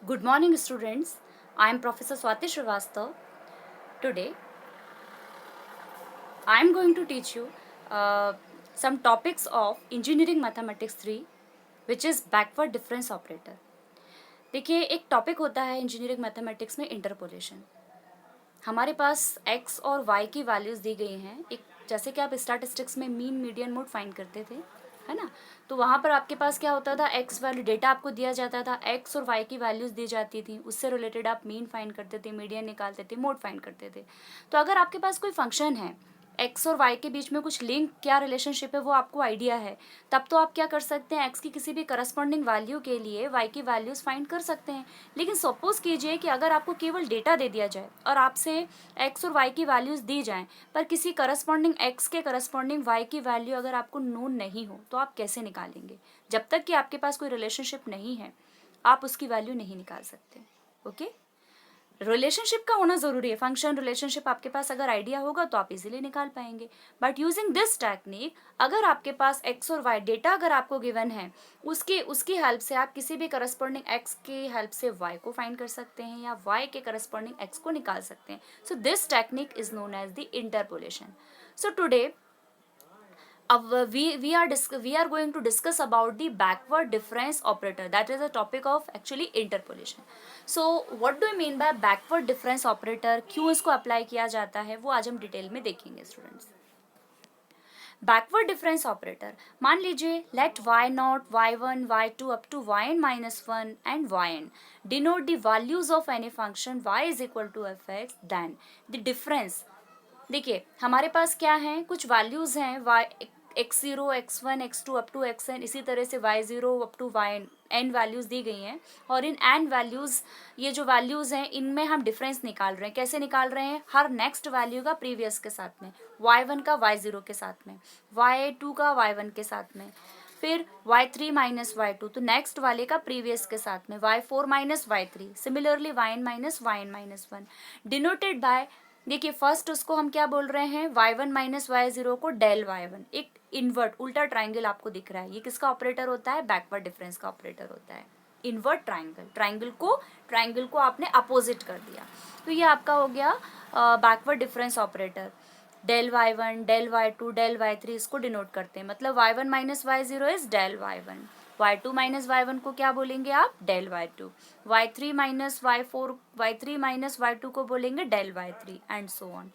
Good morning, students. I am Professor Swati Srivastav. Today, I am going to teach you uh, some topics of Engineering Mathematics 3, which is backward difference operator. देखिए, एक topic होता है engineering mathematics में interpolation. हमारे पास x और y की values दी गई हैं. एक जैसे कि आप स्टैटिस्टिक्स में मीन मीडियन मोड फाइंड करते थे, है ना. तो वहाँ पर आपके पास क्या होता था, x वैल्यू डेटा आपको दिया जाता था, x और y की वैल्यूज़ दी जाती थी, उससे रिलेटेड आप मीन फाइंड करते थे, मीडियन निकालते थे, मोड फाइंड करते थे. तो अगर आपके पास कोई फंक्शन है, एक्स और वाई के बीच में कुछ लिंक क्या रिलेशनशिप है वो आपको आइडिया है, तब तो आप क्या कर सकते हैं, एक्स की किसी भी करस्पॉन्डिंग वैल्यू के लिए वाई की वैल्यूज़ फाइंड कर सकते हैं. लेकिन सपोज कीजिए कि अगर आपको केवल डेटा दे दिया जाए और आपसे एक्स और वाई की वैल्यूज़ दी जाएं, पर किसी करस्पॉन्डिंग एक्स के करस्पॉन्डिंग वाई की वैल्यू अगर आपको नोन नहीं हो, तो आप कैसे निकालेंगे. जब तक कि आपके पास कोई रिलेशनशिप नहीं है, आप उसकी वैल्यू नहीं निकाल सकते. ओके. रिलेशनशिप का होना जरूरी है. फंक्शन रिलेशनशिप आपके पास अगर आइडिया होगा तो आप इजीली निकाल पाएंगे. बट यूजिंग दिस टेक्निक, अगर आपके पास एक्स और वाई डेटा अगर आपको गिवन है, उसकी उसकी हेल्प से आप किसी भी करस्पॉन्डिंग एक्स की हेल्प से वाई को फाइंड कर सकते हैं या वाई के करस्पॉन्डिंग एक्स को निकाल सकते हैं. So this technique is known as the interpolation. So today we are going to discuss about the backward difference operator. That is the topic of actually interpolation. So what do you mean by backward difference operator, क्यों इसको apply किया जाता है, वो आज हम detail में देखेंगे स्टूडेंट्स. बैकवर्ड डिफरेंस ऑपरेटर, मान लीजिए let y naught y one Y two up to y N minus one and y n denote the values of any function y is equal to f x, then the difference. देखिए हमारे पास क्या है, कुछ values हैं, y x zero x one x two up to x n, इसी तरह से y zero up to y n, n values दी गई हैं. और इन एन वैल्यूज, ये जो वैल्यूज हैं, इनमें हम डिफरेंस निकाल रहे हैं. कैसे निकाल रहे हैं, हर नेक्स्ट वैल्यू का प्रीवियस के साथ में, वाई वन का वाई जीरो के साथ में, वाई टू का वाई वन के साथ में, फिर Y three minus Y two, तो नेक्स्ट वाले का प्रीवियस के साथ में, Y four minus Y three, similarly Y N minus one, denoted by. देखिए फर्स्ट उसको हम क्या बोल रहे हैं, Y one minus Y zero को डेल वाई वन. एक इन्वर्ट उल्टा ट्राइंगल आपको दिख रहा है, ये किसका ऑपरेटर होता है, बैकवर्ड डिफरेंस का ऑपरेटर होता है. इन्वर्ट ट्राइंगल, ट्राइंगल को आपने अपोजिट कर दिया, तो ये आपका हो गया backward difference operator. Del Y one del Y two del Y three इसको डिनोट करते हैं, मतलब Y one minus Y zero is del Y one, Y two minus Y one को क्या बोलेंगे आप, del Y two, Y three minus Y four, Y three minus Y two को बोलेंगे del Y three, and so on.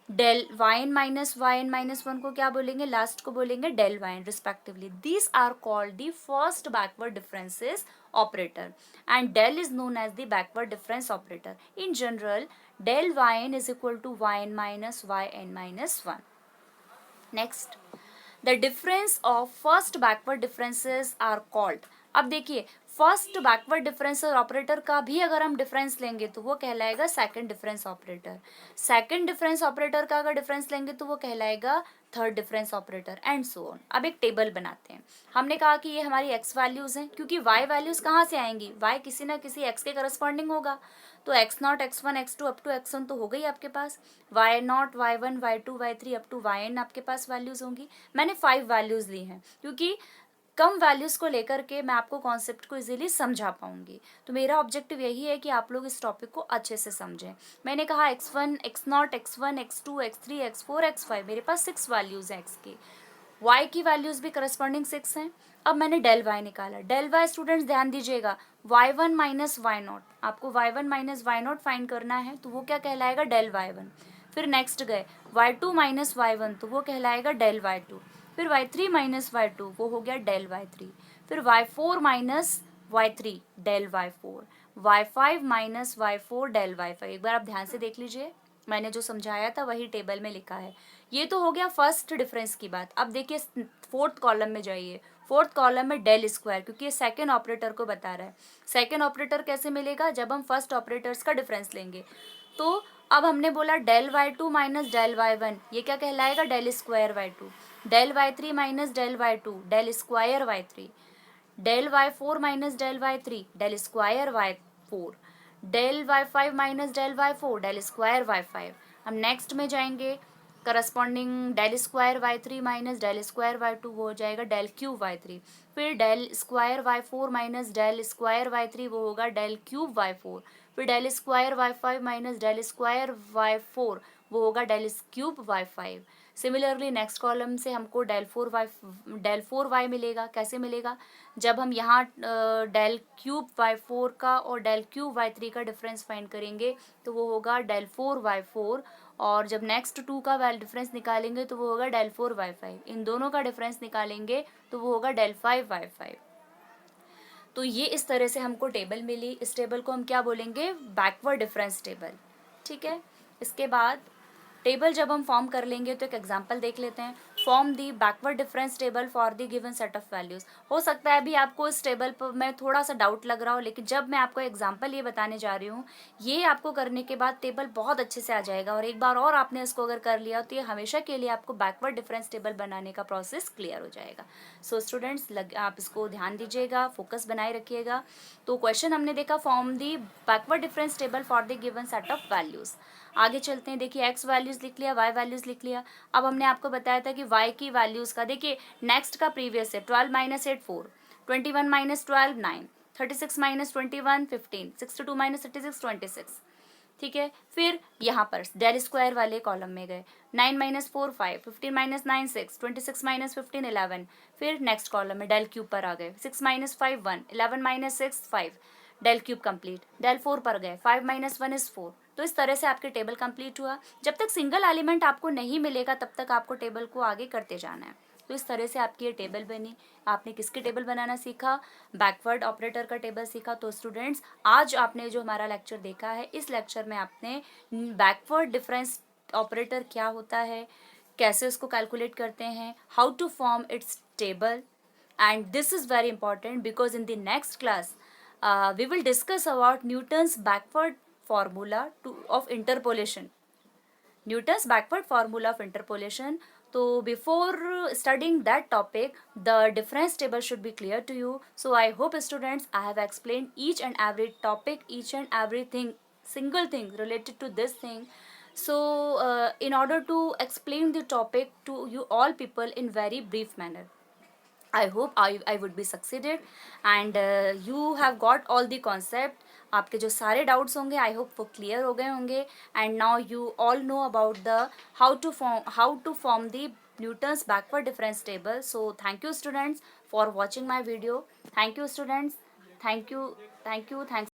Del Y N minus one को क्या बोलेंगे, last को बोलेंगे del Y N respectively. These are called the first backward differences operator, and del is known as the backward difference operator. In general del yn is equal to yn minus yn minus 1. Next, the difference of first backward differences are called. अब देखिए first backward difference operator का भी अगर हम difference लेंगे तो वो कहलाएगा second difference operator. Second difference operator का अगर डिफरेंस लेंगे तो वो कहलाएगा third difference operator, and so on. अब एक टेबल बनाते हैं. हमने कहा कि ये हमारी एक्स वैल्यूज हैं, क्योंकि वाई वैल्यूज कहाँ से आएंगी, वाई किसी ना किसी एक्स के करस्पॉन्डिंग होगा. तो x naught x one x two up to x one तो हो गई आपके पास. Y naught y one Y two Y three up to y n आपके पास वैल्यूज होंगी. मैंने 5 वैल्यूज ली हैं, क्योंकि कम वैल्यूज को लेकर के मैं आपको कॉन्सेप्ट को इजीली समझा पाऊंगी. तो मेरा ऑब्जेक्टिव यही है कि आप लोग इस टॉपिक को अच्छे से समझें. मैंने कहा x one x naught x one x two x three x four x five, मेरे पास 6 वैल्यूज हैं एक्स की. वाई की वैल्यूज भी करस्पॉन्डिंग 6 हैं. अब मैंने डेल वाई निकाला. डेल वाई स्टूडेंट्स ध्यान दीजिएगा, y one minus y naught, आपको y one minus y naught find करना है, तो वो क्या कहलाएगा, डेल वाई वन. फिर नेक्स्ट गए y two minus Y one, तो वो कहलाएगा डेल वाई टू. फिर Y three minus Y two, वो हो गया डेल वाई थ्री. फिर Y four minus Y three, del Y four. Y five minus Y four, del Y five. एक बार आप ध्यान से देख लीजिए, मैंने जो समझाया था वही टेबल में लिखा है. ये तो हो गया फर्स्ट डिफरेंस की बात. अब देखिए फोर्थ कॉलम में जाइए. फोर्थ कॉलम में डेल स्क्वायर, क्योंकि ये सेकंड ऑपरेटर को बता रहा है. सेकंड ऑपरेटर कैसे मिलेगा, जब हम फर्स्ट ऑपरेटर्स का डिफरेंस लेंगे. तो अब हमने बोला del Y two minus del Y one, ये क्या कहलाएगा, del square Y two. Del Y three minus del Y two, del square Y three. Del Y four minus del Y three, del square Y four. Del Y five minus del Y four, del square Y five. हम next में जाएंगे, corresponding del square Y three minus del square Y two वो हो जाएगा del cube Y three. फिर del square Y four minus del square Y three वो होगा del cube y four. फिर del square Y five minus del square Y four वो होगा del cube y five. Similarly next column से हमको del four Y मिलेगा। कैसे मिलेगा? जब हम यहाँ डेल क्यूब वाई फोर का और डेल क्यूब वाई थ्री का डिफरेंस फाइंड करेंगे तो वो होगा डेल फोर वाई फोर, और जब नेक्स्ट टू का वैल डिफरेंस निकालेंगे तो वो होगा डेल फोर वाई फाइव। इन दोनों का डिफरेंस निकालेंगे तो वो होगा डेल फाइव वाई फाइव। तो ये इस तरह से हमको टेबल मिली। इस टेबल को हम क्या बोलेंगे? Backward difference table. ठीक है। इसके बाद टेबल जब हम फॉर्म कर लेंगे तो एक एग्जांपल देख लेते हैं। Form the backward difference table for the given set of values. हो सकता है अभी आपको इस टेबल पर मैं थोड़ा सा डाउट लग रहा हो, लेकिन जब मैं आपको एग्जांपल ये बताने जा रही हूँ, ये आपको करने के बाद टेबल बहुत अच्छे से आ जाएगा। और एक बार और आपने इसको अगर कर लिया तो ये हमेशा के लिए आपको बैकवर्ड डिफरेंस टेबल बनाने का प्रोसेस क्लियर हो जाएगा। सो स्टूडेंट्स आप इसको ध्यान दीजिएगा, फोकस बनाए रखिएगा। तो क्वेश्चन हमने देखा, form the backward difference table for the given set of values. आगे चलते हैं। देखिए एक्स वैल्यूज लिख लिया, वाई वैल्यूज लिख लिया। अब हमने आपको बताया था कि वाई की वैल्यूज का देखिए नेक्स्ट का प्रीवियस है 12 माइनस 8 4, 21 माइनस 12 9, 36 माइनस 21 15, 62 माइनस 36 26। ठीक है। फिर यहाँ पर डेल स्क्वायर वाले कॉलम में गए, 9 माइनस 4 5, 15 माइनस 9 6, 26 माइनस 15 11। फिर नेक्स्ट कॉलम में डेल क्यूब पर आ गए, 6 minus 5 1, 11 minus 6 5, del cube complete. Del four पर गए, 5 माइनस 1 इज 4। तो इस तरह से आपके टेबल कंप्लीट हुआ। जब तक सिंगल एलिमेंट आपको नहीं मिलेगा तब तक आपको टेबल को आगे करते जाना है। तो इस तरह से आपकी ये टेबल बनी। आपने किसके टेबल बनाना सीखा? बैकवर्ड ऑपरेटर का टेबल सीखा। तो स्टूडेंट्स आज आपने जो हमारा लेक्चर देखा है, इस लेक्चर में आपने बैकवर्ड डिफरेंस ऑपरेटर क्या होता है, कैसे उसको कैलकुलेट करते हैं, how to form its table, and this is very important because in the next class we will discuss about Newton's backward formula of interpolation. Newton's backward formula of interpolation. So before studying that topic, the difference table should be clear to you. So I hope students I have explained each and every topic, each and everything, single thing related to this thing. So in order to explain the topic to you all people in very brief manner, I hope I would be succeeded and you have got all the concept. आपके जो सारे doubts होंगे I hope वो clear हो गए होंगे। And now you all know about the how to form the Newton's backward difference table. So thank you students for watching my video. Thank you students, thank you, thanks